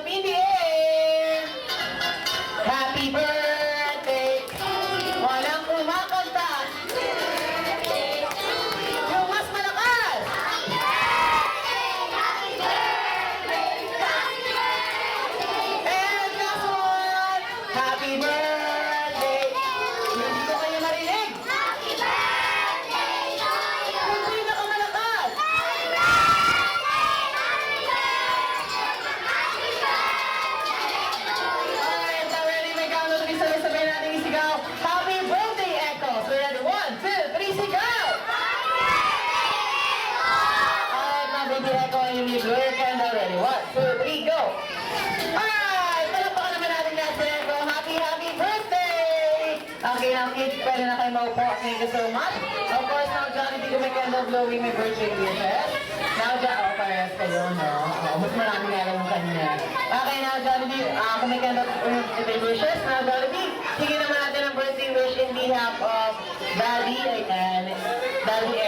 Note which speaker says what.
Speaker 1: up in the air. Happy birthday. Walang kumakanta. Yung mas malakas. And last one. Happy birthday. Hindi ko kayo marinig. Yung pinakamalakas. Alright, now ready, may countdown. Sabay natin isigaw. Happy birthday, Echo. So ready, 1, 2, 3, sigaw! Alright, now baby Echo, you need blow your candle. Ready, 1, 2, 3, go! Alright, palakpakan naman natin lahat si Echo. Happy, happy birthday! Okay, now kids, pwede na kayo maupo. Thank you so much. Of course, now Johnny, hindi ko may candle blowing, may birthday wishes. Now, parehas kayo, no? Mas marami nga alam mo kanina. Okay, now, Jollibee, kung may candle wishes, now, Jollibee, sige naman natin ang birthday wish in behalf of Daddy and